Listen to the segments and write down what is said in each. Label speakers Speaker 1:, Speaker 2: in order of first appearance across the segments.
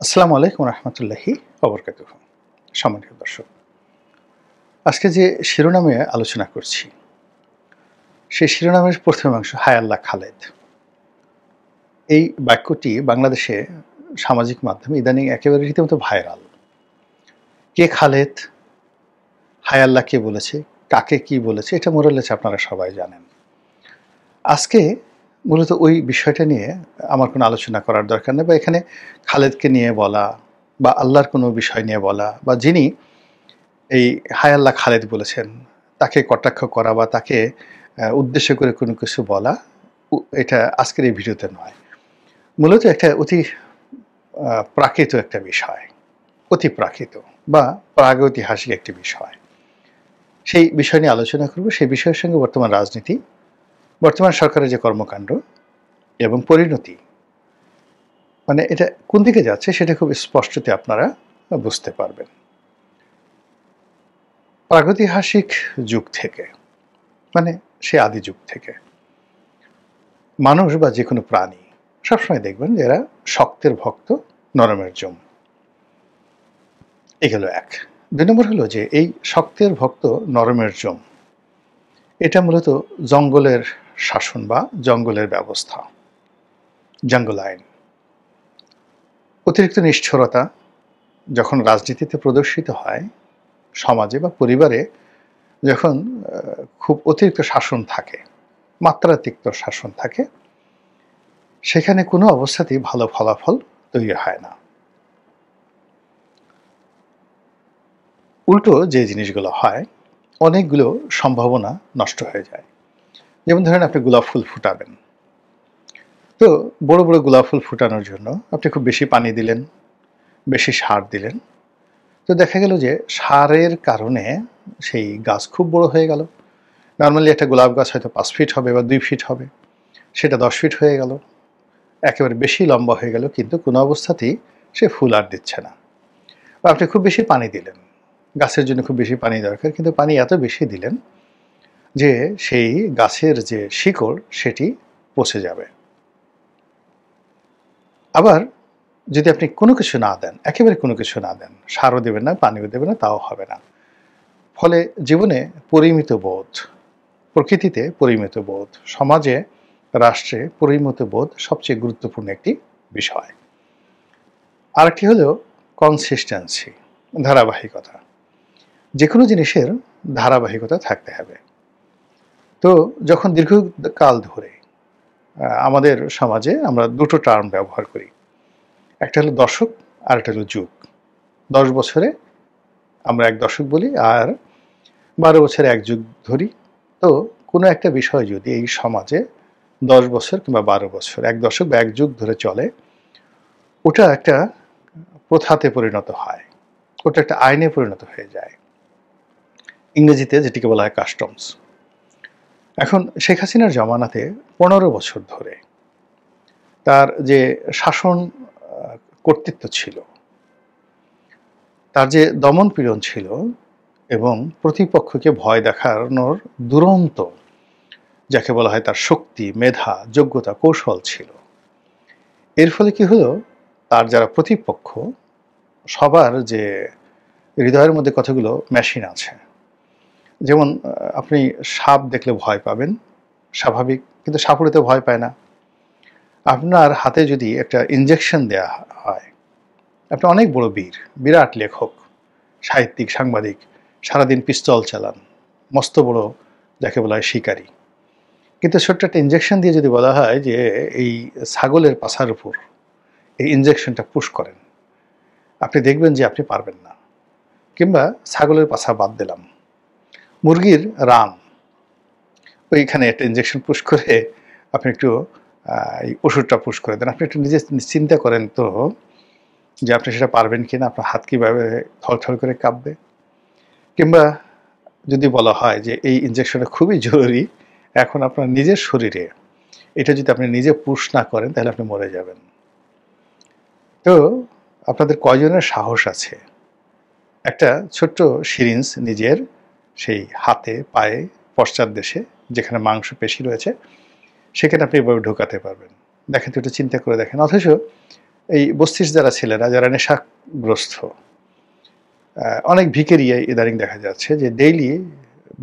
Speaker 1: আসসালামু আলাইকুম রহমতুল্লাহি ওবরকাতুহ। সম্মানিত দর্শক, আজকে যে শিরোনামে আলোচনা করছি সেই শিরোনামের প্রথম অংশ হায় আল্লাহ খালেদ। এই বাক্যটি বাংলাদেশে সামাজিক মাধ্যমে ইদানিং একেবারে রীতিমতো ভাইরাল। কে খালেদ, হায় আল্লাহ কে বলেছে, কাকে কি বলেছে, এটা মোরালেছে আপনারা সবাই জানেন। আজকে মূলত ওই বিষয়টা নিয়ে আমার কোনো আলোচনা করার দরকার নেই, বা এখানে খালেদকে নিয়ে বলা বা আল্লাহর কোনো বিষয় নিয়ে বলা, বা যিনি এই হায় আল্লাহ খালেদ বলেছেন তাকে কটাক্ষ করা বা তাকে উদ্দেশ্য করে কোনো কিছু বলা, এটা আজকের এই ভিডিওতে নয়। মূলত একটা অতি প্রাকৃত একটা বিষয়, অতি প্রাকৃত বা প্রাগৈতিহাসিক একটি বিষয়। সেই বিষয় নিয়ে আলোচনা করব। সেই বিষয়ের সঙ্গে বর্তমান রাজনীতি, বর্তমান সরকারের যে কর্মকাণ্ড এবং পরিণতি, মানে এটা কোন দিকে যাচ্ছে সেটা খুব স্পষ্টতে আপনারা বুঝতে পারবেন। প্রাগৈতিহাসিক যুগ থেকে, মানে সে আদি যুগ থেকে মানুষ বা যে কোনো প্রাণী সবসময় দেখবেন যে এরা শক্তের ভক্ত, নরমের জম। এগুলো এক। ২ নম্বর হলো যে এই শক্তের ভক্ত নরমের জম, এটা মূলত জঙ্গলের শাসন বা জঙ্গলের ব্যবস্থা, জঙ্গল আইন। অতিরিক্ত নিষ্ঠুরতা যখন রাজনীতিতে প্রদর্শিত হয়, সমাজে বা পরিবারে যখন খুব অতিরিক্ত শাসন থাকে, মাত্রাতিরিক্ত শাসন থাকে, সেখানে কোনো অবস্থাতেই ভালো ফলাফল তৈরি হয় না। উল্টো যে জিনিসগুলো হয়, অনেকগুলো সম্ভাবনা নষ্ট হয়ে যায়। যেমন ধরেন আপনি গোলাপ ফুল ফুটাবেন, তো বড় বড় গোলাপ ফুল ফুটানোর জন্য আপনি খুব বেশি পানি দিলেন, বেশি সার দিলেন, তো দেখা গেল যে সারের কারণে সেই গাছ খুব বড় হয়ে গেল। নর্মালি একটা গোলাপ গাছ হয়তো 5 ফিট হবে বা 2 ফিট হবে, সেটা 10 ফিট হয়ে গেল, একেবারে বেশি লম্বা হয়ে গেল, কিন্তু কোনো অবস্থাতেই সে ফুল আর দিচ্ছে না। বা আপনি খুব বেশি পানি দিলেন, গাছের জন্য খুব বেশি পানি দরকার, কিন্তু পানি এত বেশি দিলেন যে সেই গাছের যে শিকড় সেটি পচে যাবে। আবার যদি আপনি কোনো কিছু না দেন, একেবারে কোনো কিছু না দেন, সারও দেবেন না, পানিও দেবেন না, তাও হবে না। ফলে জীবনে পরিমিত বোধ, প্রকৃতিতে পরিমিত বোধ, সমাজে রাষ্ট্রে পরিমিত বোধ সবচেয়ে গুরুত্বপূর্ণ একটি বিষয়। আরেকটি হলো কনসিস্টেন্সি, ধারাবাহিকতা। যে কোনো জিনিসের ধারাবাহিকতা থাকতে হবে। তো যখন দীর্ঘকাল ধরে আমাদের সমাজে আমরা দুটো টার্ম ব্যবহার করি, একটা হলো দশক আর একটা হলো যুগ। 10 বছরে আমরা 1 দশক বলি, আর 12 বছরে 1 যুগ ধরি। তো কোনো একটা বিষয় যদি এই সমাজে 10 বছর কিংবা 12 বছর, 1 দশক বা 1 যুগ ধরে চলে, ওটা একটা প্রথাতে পরিণত হয়, ওটা একটা আইনে পরিণত হয়ে যায়, ইংরেজিতে যেটিকে বলা হয় কাস্টমস। এখন শেখ হাসিনার জমানাতে 15 বছর ধরে তার যে শাসন কর্তৃত্ব ছিল, তার যে দমন পীড়ন ছিল এবং প্রতিপক্ষকে ভয় দেখানোর দুরন্ত, যাকে বলা হয় তার শক্তি, মেধা, যোগ্যতা, কৌশল ছিল। এর ফলে কি হলো, তার যারা প্রতিপক্ষ সবার যে হৃদয়ের মধ্যে কতগুলো মেশিন আছে। যেমন আপনি সাপ দেখলে ভয় পাবেন, স্বাভাবিক, কিন্তু সাপুড়েতে ভয় পায় না। আপনার হাতে যদি একটা ইনজেকশন দেয়া হয়, আপনি অনেক বড় বীর, বিরাট লেখক, সাহিত্যিক, সাংবাদিক, সারাদিন পিস্তল চালান, মস্ত বড় যাকে বলা হয় শিকারী, কিন্তু ছোট্ট একটা ইনজেকশন দিয়ে যদি বলা হয় যে এই ছাগলের পাছার উপর এই ইনজেকশনটা পুশ করেন, আপনি দেখবেন যে আপনি পারবেন না। কিংবা ছাগলের পাছা বাদ দিলাম, মুরগির রান, ওইখানে একটা ইনজেকশন পুশ করে আপনি একটু এই ওষুধটা পুশ করে দেন, আপনি একটু নিজে চিন্তা করেন তো যে আপনি সেটা পারবেন কিনা, আপনার হাত কীভাবে থরথর করে কাঁপবে। কিংবা যদি বলা হয় যে এই ইনজেকশনটা খুবই জরুরি এখন আপনার নিজের শরীরে, এটা যদি আপনি নিজে পুশ না করেন তাহলে আপনি মরে যাবেন। তো আপনাদের কয়জনের সাহস আছে একটা ছোট্ট সিরিঞ্জ নিজের সেই হাতে, পায়ে, পশ্চাৎ দেশে যেখানে মাংস পেশি রয়েছে সেখানে আপনি এভাবে ঢোকাতে পারবেন? দেখেন তো, একটু চিন্তা করে দেখেন। অথচ এই বস্তির যারা ছেলেরা যারা নেশাগ্রস্ত, অনেক ভিখারিয়া ইদানিং দেখা যাচ্ছে যে ডেইলি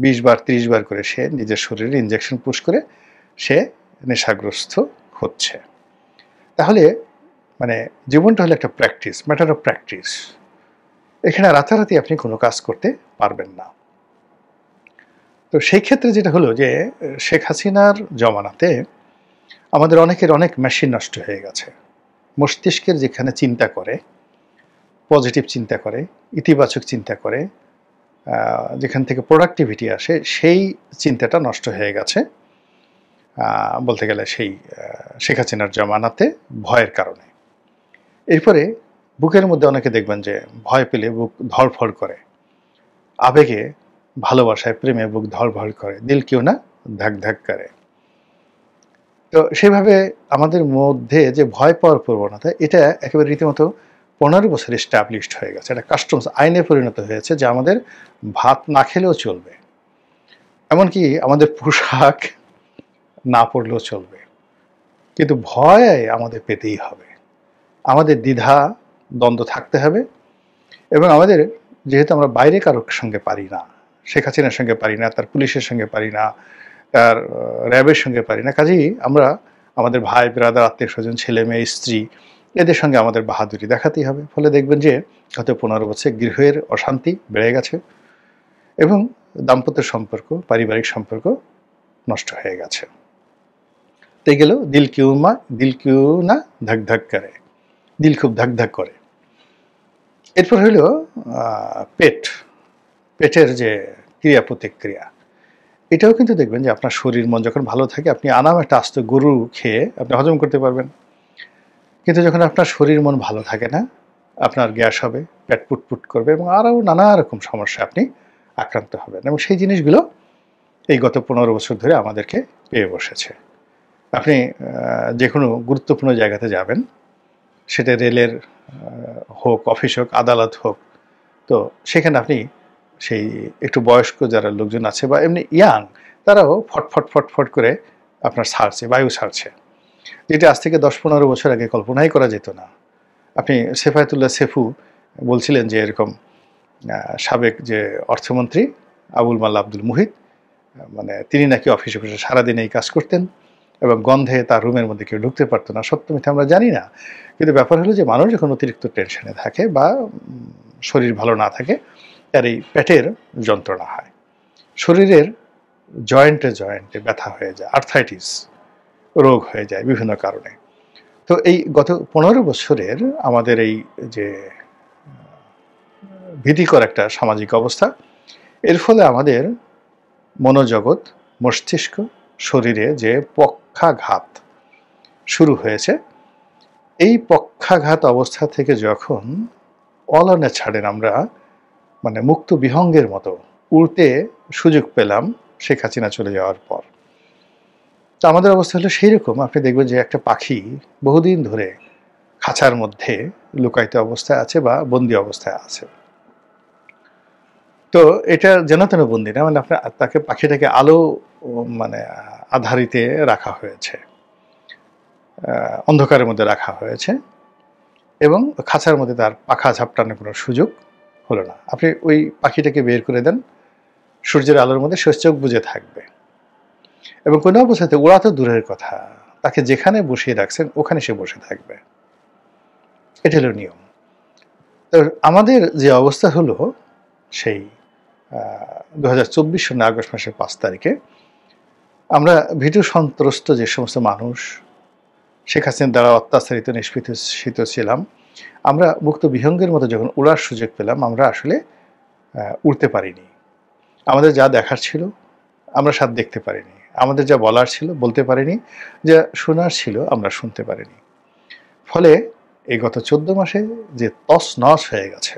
Speaker 1: 20 বার 30 বার করে সে নিজের শরীরে ইনজেকশন পুশ করে সে নেশাগ্রস্ত হচ্ছে। তাহলে মানে জীবনটা হলো একটা প্র্যাকটিস, ম্যাটার অফ প্র্যাকটিস। এখানে রাতারাতি আপনি কোনো কাজ করতে পারবেন না। তো সেই ক্ষেত্রে যেটা হলো যে শেখ হাসিনার জমানাতে আমাদের অনেকের অনেক মেশিন নষ্ট হয়ে গেছে। মস্তিষ্কের যেখানে চিন্তা করে, পজিটিভ চিন্তা করে, ইতিবাচক চিন্তা করে, যেখান থেকে প্রোডাক্টিভিটি আসে, সেই চিন্তাটা নষ্ট হয়ে গেছে বলতে গেলে সেই শেখ হাসিনার জমানাতে ভয়ের কারণে। এরপরে বুকের মধ্যে অনেকে দেখবেন যে ভয় পেলে বুক ধড়ফড় করে, আবেগে, ভালোবাসায়, প্রেমে বুক ধড়ফড় করে, দিল কেউ না ধাক ধাক করে। তো সেভাবে আমাদের মধ্যে যে ভয় পাওয়ার প্রবণতা, এটা একেবারে রীতিমতো 15 বছর এস্টাবলিশড হয়ে গেছে। এটা কাস্টমস আইনে পরিণত হয়েছে যে আমাদের ভাত না খেলেও চলবে, এমনকি আমাদের পোশাক না পড়লেও চলবে, কিন্তু ভয় আমাদের পেতেই হবে। আমাদের দ্বিধা দ্বন্দ্ব থাকতে হবে। এবং আমাদের যেহেতু আমরা বাইরে কারোর সঙ্গে পারি না, শেখ হাসিনার সঙ্গে পারি না, তার পুলিশের সঙ্গে পারি না, তার র্যাবের সঙ্গে পারি না, কাজেই আমরা আমাদের ভাই ব্রাদার, আত্মীয় স্বজন, ছেলে মেয়ে, স্ত্রী, এদের সঙ্গে আমাদের বাহাদুরি দেখাতেই হবে। ফলে দেখবেন যে গত 15 বছর গৃহের অশান্তি বেড়ে গেছে এবং দাম্পত্য সম্পর্ক, পারিবারিক সম্পর্ক নষ্ট হয়ে গেছে। তাই গেল দিল কিউ না ধাক ধাক করে, দিল খুব ধাক ধাক করে। এরপর হইল পেটের যে ক্রিয়া প্রতিক্রিয়া, এটাও কিন্তু দেখবেন যে আপনার শরীর মন যখন ভালো থাকে, আপনি আনাম একটা আস্ত গরু খেয়ে আপনি হজম করতে পারবেন। কিন্তু যখন আপনার শরীর মন ভালো থাকে না, আপনার গ্যাস হবে, পেট পুটপুট করবে এবং আরও নানা রকম সমস্যা আপনি আক্রান্ত হবেন। এবং সেই জিনিসগুলো এই গত 15 বছর ধরে আমাদেরকে পেয়ে বসেছে। আপনি যে কোনো গুরুত্বপূর্ণ জায়গাতে যাবেন, সেটা রেলের হোক, অফিস হোক, আদালত হোক, তো সেখানে আপনি সেই একটু বয়স্ক যারা লোকজন আছে বা এমনি ইয়াং, তারাও ফটফট ফটফট করে আপনার ছাড়ছে, বায়ু ছাড়ছে, যেটা আজ থেকে 10-15 বছর আগে কল্পনাই করা যেত না। আপনি সেফায়েতুল্লাহ সেফু বলছিলেন যে এরকম সাবেক যে অর্থমন্ত্রী আবুল মাল্লা আব্দুল মুহিত, মানে তিনি নাকি অফিসে বসে সারাদিন এই কাজ করতেন এবং গন্ধে তার রুমের মধ্যে কেউ ঢুকতে পারতো না। সত্য মিথ্যা আমরা জানি না, কিন্তু ব্যাপার হলো যে মানুষ যখন অতিরিক্ত টেনশনে থাকে বা শরীর ভালো না থাকে, তার এই পেটের যন্ত্রণা হয়, শরীরের জয়েন্টে জয়েন্টে ব্যথা হয়ে যায়, আর্থ্রাইটিস রোগ হয়ে যায় বিভিন্ন কারণে। তো এই গত 15 বছরের আমাদের এই যে ভীতিকর একটা সামাজিক অবস্থা, এর ফলে আমাদের মনোজগৎ, মস্তিষ্ক, শরীরে যে পক্ষাঘাত শুরু হয়েছে, এই পক্ষাঘাত অবস্থা থেকে যখন অলনে ছাড়েন আমরা, মানে মুক্ত বিহঙ্গের মতো উড়তে সুযোগ পেলাম শেখ হাসিনা চলে যাওয়ার পর, তো আমাদের অবস্থা হলো সেই রকম। আপনি দেখবেন যে একটা পাখি বহুদিন ধরে খাঁচার মধ্যে লুকায়িত অবস্থায় আছে বা বন্দি অবস্থায় আছে। তো এটা যেন তেন বন্দি না, মানে আপনার তাকে, পাখিটাকে আলো মানে আধারিতে রাখা হয়েছে, অন্ধকারের মধ্যে রাখা হয়েছে এবং খাঁচার মধ্যে তার পাখা ঝাপটানোর কোনো সুযোগ হলো না। আপনি ওই পাখিটাকে বের করে দেন, সূর্যের আলোর মধ্যে সে চোখ বুজে থাকবে এবং কোনো অবস্থাতে ওরা তো দূরের কথা, তাকে যেখানে বসিয়ে রাখছেন ওখানে সে বসে থাকবে। এটা হলো নিয়ম। তো আমাদের যে অবস্থা হলো সেই 2024 সনের আগস্ট মাসের 5 তারিখে আমরা ভীতু সন্ত্রস্ত যে সমস্ত মানুষ শেখ হাসিনার দ্বারা অত্যাচারিত নিষ্পেষিত ছিলাম, আমরা মুক্ত বিহঙ্গের মতো যখন উড়ার সুযোগ পেলাম, আমরা আসলে উড়তে পারিনি। আমাদের যা দেখার ছিল আমরা সাথ দেখতে পারিনি, আমাদের যা বলার ছিল বলতে পারিনি, যা শোনার ছিল আমরা শুনতে পারিনি। ফলে এই গত 14 মাসে যে তছনছ হয়ে গেছে,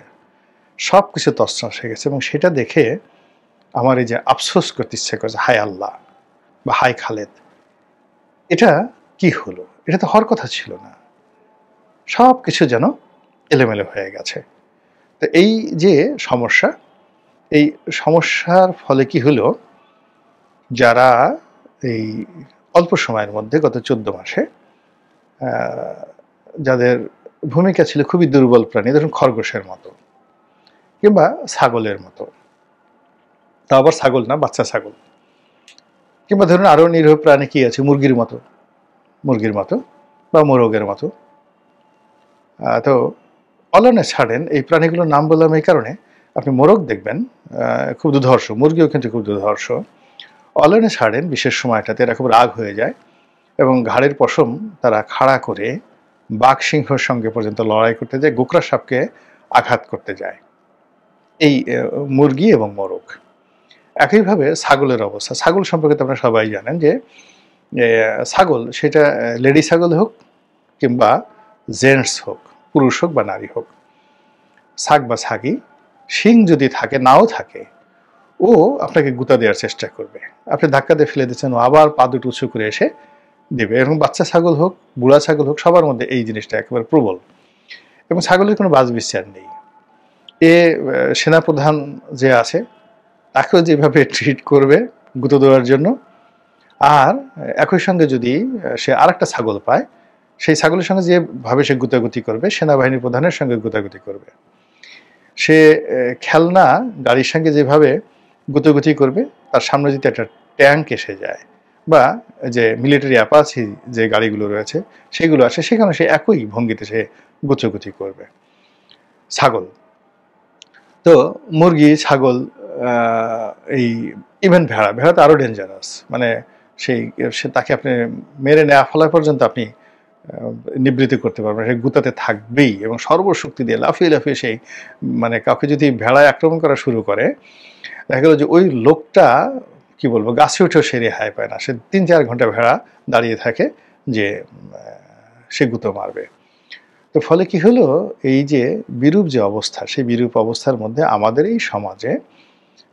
Speaker 1: সব কিছু তছনছ হয়ে গেছে এবং সেটা দেখে আমার এই যে আফসোস করতে ইচ্ছে করছে, হায় আল্লাহ বা হায় খালেদ, এটা কি হলো? এটা তো হওয়ার কথা ছিল না। সব কিছু যেন এলোমেলো হয়ে গেছে। তো এই যে সমস্যা, এই সমস্যার ফলে কি হলো, যারা এই অল্প সময়ের মধ্যে গত 14 মাসে যাদের ভূমিকা ছিল খুবই দুর্বল প্রাণী, ধরুন খরগোশের মতো কিংবা ছাগলের মতো, তা আবার ছাগল না, বাচ্চা ছাগল, কিংবা ধরুন আরও নিরীহ প্রাণী কি আছে, মুরগির মতো বা মোরগের মতো। তো অলনে ছাড়েন এই প্রাণীগুলোর নাম বললাম এই কারণে, আপনি মোরগ দেখবেন খুব দুর্ধর্ষ, মুরগিও কিন্তু খুব দুর্ধর্ষ। অলনে ছাড়েন বিশেষ সময়টাতে এরা খুব রাগ হয়ে যায় এবং ঘাড়ের পশম তারা খাড়া করে বাঘ সিংহর সঙ্গে পর্যন্ত লড়াই করতে যায়, গোকরা সাপকে আঘাত করতে যায়, এই মুরগি এবং মোরগ। একইভাবে ছাগলের অবস্থা, ছাগল সম্পর্কে তো আপনারা সবাই জানেন যে ছাগল সেটা লেডি ছাগল হোক কিংবা জেন্টস হোক, পুরুষ হোক বা নারী হোক, ছাগ বা ছাগি, শিং যদি থাকে নাও থাকে, ও আপনাকে গুঁতা দেওয়ার চেষ্টা করবে। আপনি ধাক্কা দিয়ে ফেলে দিচ্ছেন, ও আবার পা দুটো উঁচু করে এসে দেবে। এবং বাচ্চা ছাগল হোক, বুড়া ছাগল হোক, সবার মধ্যে এই জিনিসটা একেবারে প্রবল। এবং ছাগলের কোনো বাজ বিচার নেই। সেনাপ্রধান যে আছে তাকেও যেভাবে ট্রিট করবে গুঁতো দেওয়ার জন্য, আর একই সঙ্গে যদি সে আরেকটা ছাগল পায়, সেই ছাগলের সঙ্গে যেভাবে সে গুতাগুতি করবে, সেনাবাহিনী প্রধানের সঙ্গে গুতাগুতি করবে। সে খেলনা গাড়ির সঙ্গে যেভাবে গুতাগুতি করবে, তার সামনে যদি একটা ট্যাঙ্ক এসে যায় বা যে মিলিটারি অ্যাপাচি যে গাড়িগুলো রয়েছে সেগুলো আসে, সেখানে সে একই ভঙ্গিতে সে গুতাগুতি করবে। ছাগল তো, মুরগি, ছাগল, এই ইভেন ভেড়া তো আরও ডেঞ্জারাস। মানে সে তাকে আপনি মেরে নেওয়া ফেলা পর্যন্ত আপনি নিবৃত্তি করতে পারবেন, সে গুতাতে থাকবেই এবং সর্বশক্তি দিয়ে লাফিয়ে লাফিয়ে সেই মানে কাউকে যদি ভেড়ায় আক্রমণ করা শুরু করে, দেখা গেল যে ওই লোকটা কি বলবো গাছে উঠেও সে রেহাই পায় না, সে 3-4 ঘন্টা ভেড়া দাঁড়িয়ে থাকে যে সে গুঁতো মারবে। তো ফলে কি হলো, এই যে বিরূপ যে অবস্থা, সেই বিরূপ অবস্থার মধ্যে আমাদের এই সমাজে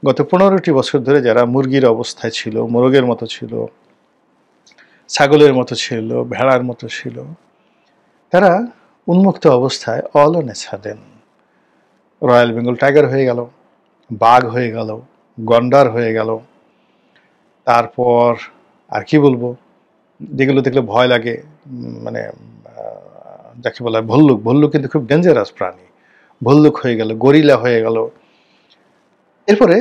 Speaker 1: গত 15টি বছর ধরে যারা মুরগির অবস্থায় ছিল, মোরগের মতো ছিল, ছাগলের মতো ছিল, ভেড়ার মতো ছিল, তারা উন্মুক্ত অবস্থায় অলনে ছাড়েন। রয়্যাল বেঙ্গল টাইগার হয়ে গেল, বাঘ হয়ে গেল, গন্ডার হয়ে গেল, তারপর আর কি বলবো, যেগুলো দেখলে ভয় লাগে, মানে যাকে বলা হয় ভল্লুক কিন্তু খুব ডেঞ্জারাস প্রাণী, ভল্লুক হয়ে গেল, গরিলা হয়ে গেল। এরপরে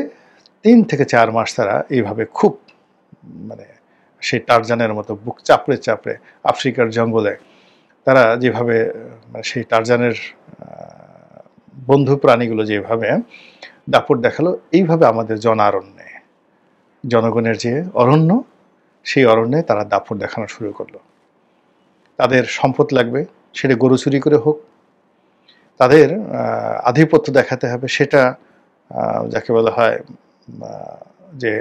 Speaker 1: 3 থেকে 4 মাস তারা এইভাবে খুব মানে সেই টারজানের মতো বুক চাপড়ে চাপড়ে আফ্রিকার জঙ্গলে তারা যেভাবে সেই টারজানের বন্ধু প্রাণীগুলো যেভাবে দাপট দেখালো, এইভাবে আমাদের জনারণ্যে, জনগণের যে অরণ্য, সেই অরণ্যে তারা দাপট দেখানো শুরু করলো। তাদের সম্পদ লাগবে, সেটা গরু চুরি করে হোক, তাদের আধিপত্য দেখাতে হবে, সেটা যাকে বলা হয় যে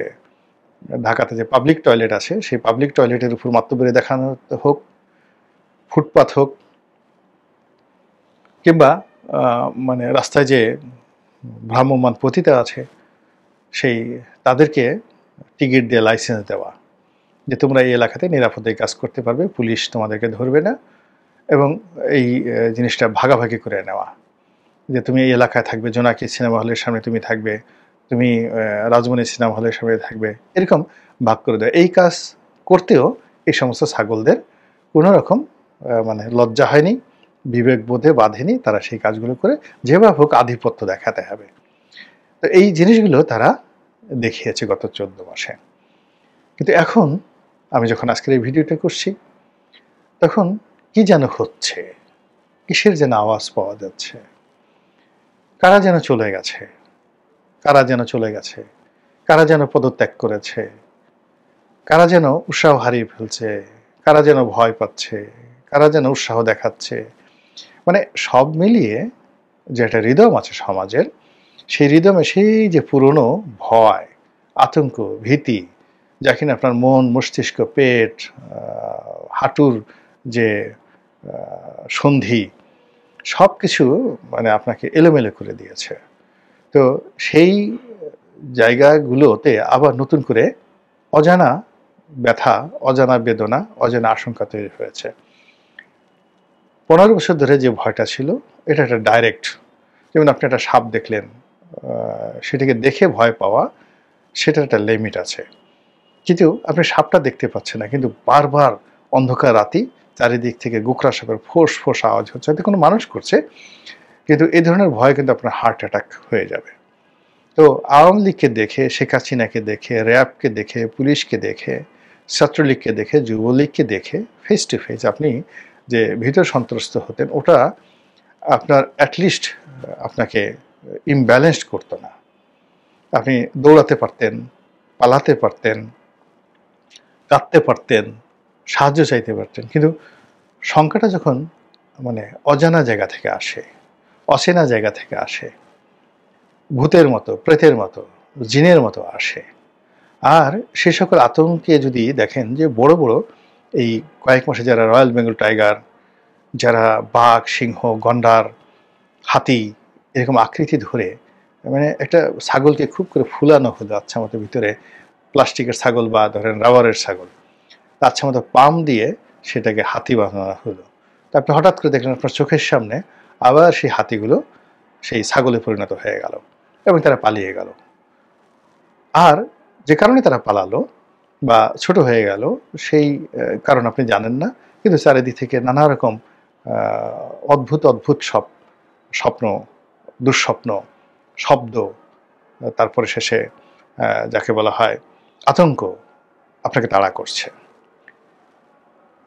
Speaker 1: ঢাকাতে যে পাবলিক টয়লেট আছে, সেই পাবলিক টয়লেটের উপর মাতব্বরি দেখানো হোক, ফুটপাথ হোক, কিংবা মানে রাস্তায় যে ভ্রাম্যমান পতিতা আছে সেই তাদেরকে টিকিট দিয়ে লাইসেন্স দেওয়া, যে তোমরা এই এলাকাতে নিরাপদে কাজ করতে পারবে, পুলিশ তোমাদেরকে ধরবে না, এবং এই জিনিসটা ভাগাভাগি করে নেওয়া, যে তুমি এই এলাকায় থাকবে, জোনাকি সিনেমা হলের সামনে তুমি থাকবে, তুমি রাজমণি সিনেমা হলের সামনে থাকবে, এরকম ভাগ করে দেয়। এই কাজ করতেও এই সমস্ত ছাগলদের কোনো রকম মানে লজ্জা হয়নি, বিবেক বোধে বাঁধেনি, তারা সেই কাজগুলো করে যেভাবে হোক আধিপত্য দেখাতে হবে। তো এই জিনিসগুলো তারা দেখিয়েছে গত 14 মাসে। কিন্তু এখন আমি যখন আজকের এই ভিডিওটা করছি, তখন কি যেন হচ্ছে, কিসের যেন আওয়াজ পাওয়া যাচ্ছে, কারা যেন চলে গেছে, কারা যেন চলে গেছে, কারা যেন পদত্যাগ করেছে, কারা যেন উৎসাহ হারিয়ে ফেলছে, কারা যেন ভয় পাচ্ছে, কারা যেন উৎসাহ দেখাচ্ছে। মানে সব মিলিয়ে যে একটা রিদম আছে সমাজের, সেই রিদমে সেই যে পুরনো ভয়, আতঙ্ক, ভীতি, যা কিনা আপনার মন, মস্তিষ্ক, পেট, হাঁটুর যে সন্ধি, সব কিছু মানে আপনাকে এলোমেলো করে দিয়েছে। তো সেই জায়গাগুলোতে আবার নতুন করে অজানা ব্যথা, অজানা বেদনা, অজানা আশঙ্কা তৈরি হয়েছে। 15 বছর ধরে যে ভয়টা ছিল, এটা একটা ডাইরেক্ট, যেমন আপনি একটা সাপ দেখলেন, সেটাকে দেখে ভয় পাওয়া, সেটার একটা লিমিট আছে। কিন্তু আপনি সাপটা দেখতে পাচ্ছেন না, কিন্তু বারবার অন্ধকার রাতি চারিদিক থেকে গোকরা সাপের ফোঁস ফোঁস আওয়াজ হচ্ছে, হয়তো কোনো মানুষ করছে, কিন্তু এই ধরনের ভয় কিন্তু আপনার হার্ট অ্যাটাক হয়ে যাবে। তো আওয়ামী লীগকে দেখে, শেখ হাসিনাকে দেখে, র্যাবকে দেখে, পুলিশকে দেখে, ছাত্রলীগকে দেখে, যুবলীগকে দেখে ফেস টু ফেস আপনি যে ভীত সন্ত্রস্ত হতেন, ওটা আপনার অ্যাটলিস্ট আপনাকে ইমব্যালেন্সড করতো না। আপনি দৌড়াতে পারতেন, পালাতে পারতেন, কাঁদতে পারতেন, সাহায্য চাইতে পারতেন। কিন্তু শঙ্কাটা যখন মানে অজানা জায়গা থেকে আসে, অচেনা জায়গা থেকে আসে, ভূতের মতো, প্রেতের মতো, জিনের মতো আসে, আর সে সকল আতঙ্কে যদি দেখেন যে বড় বড় এই কয়েক মাসে যারা রয়্যাল বেঙ্গল টাইগার, যারা বাঘ, সিংহ, গন্ডার, হাতি এরকম আকৃতি ধরে, মানে একটা ছাগলকে খুব করে ফুলানো হলো আচ্ছা মতো, ভিতরে প্লাস্টিকের ছাগল বা ধরেন রাবারের ছাগল, আচ্ছা মতো পাম দিয়ে সেটাকে হাতি বানানো হলো। তারপরে হঠাৎ করে দেখলেন আপনার চোখের সামনে আবার সেই হাতিগুলো সেই ছাগলে পরিণত হয়ে গেল এবং তারা পালিয়ে গেল। আর যে কারণে তারা পালালো বা ছোট হয়ে গেল সেই কারণ আপনি জানেন না, কিন্তু চারিদিক থেকে নানা রকম অদ্ভুত অদ্ভুত সব স্বপ্ন, দুঃস্বপ্ন, শব্দ, তারপরে শেষে যাকে বলা হয় আতঙ্ক আপনাকে তাড়া করছে।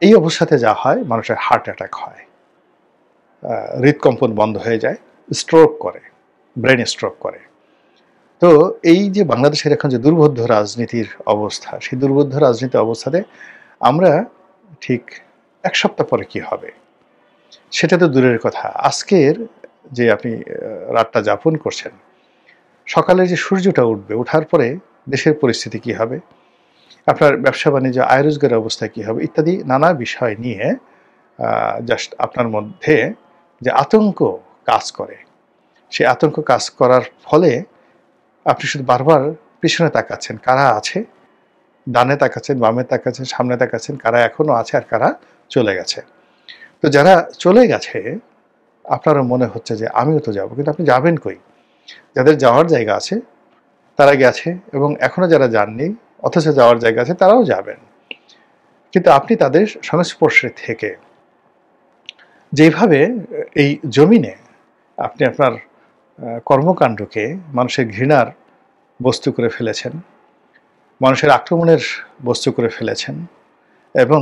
Speaker 1: এই অবস্থাতে যা হয়, মানুষের হার্ট অ্যাটাক হয়, হৃদকম্পন বন্ধ হয়ে যায়, স্ট্রোক করে, ব্রেন স্ট্রোক করে। তো এই যে বাংলাদেশের এখন যে দুর্বোধ্য রাজনীতির অবস্থা, সেই দুর্বোধ্য রাজনীতির অবস্থাতে আমরা ঠিক এক সপ্তাহ পরে কি হবে সেটা তো দূরের কথা। আজকের যে আপনি রাতটা যাপন করছেন, সকালে যে সূর্যটা উঠবে, ওঠার পরে দেশের পরিস্থিতি কি হবে, আপনার ব্যবসা বাণিজ্য, আয় রোজগারের অবস্থা কী হবে, ইত্যাদি নানা বিষয় নিয়ে জাস্ট আপনার মধ্যে যে আতঙ্ক কাজ করে, সেই আতঙ্ক কাজ করার ফলে আপনি শুধু বারবার পিছনে তাকাচ্ছেন, কারা আছে, ডানে তাকাচ্ছেন, বামে তাকাচ্ছেন, সামনে তাকাচ্ছেন, কারা এখনো আছে আর কারা চলে গেছে। তো যারা চলে গেছে আপনারও মনে হচ্ছে যে আমিও তো যাব, কিন্তু আপনি যাবেন কই? যাদের যাওয়ার জায়গা আছে তারা গেছে, এবং এখনো যারা যাননি অথচ যাওয়ার জায়গা আছে তারাও যাবেন। কিন্তু আপনি তাদের সংস্পর্শে থেকে যেভাবে এই জমিনে আপনি আপনার কর্মকাণ্ডকে মানুষের ঘৃণার বস্তু করে ফেলেছেন, মানুষের আক্রমণের বস্তু করে ফেলেছেন, এবং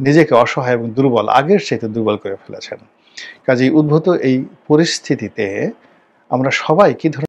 Speaker 1: নিজেকে অসহায় এবং দুর্বল, আগের চাইতে দুর্বল করে ফেলেছেন। কাজেই উদ্ভূত এই পরিস্থিতিতে আমরা সবাই কি ধরনের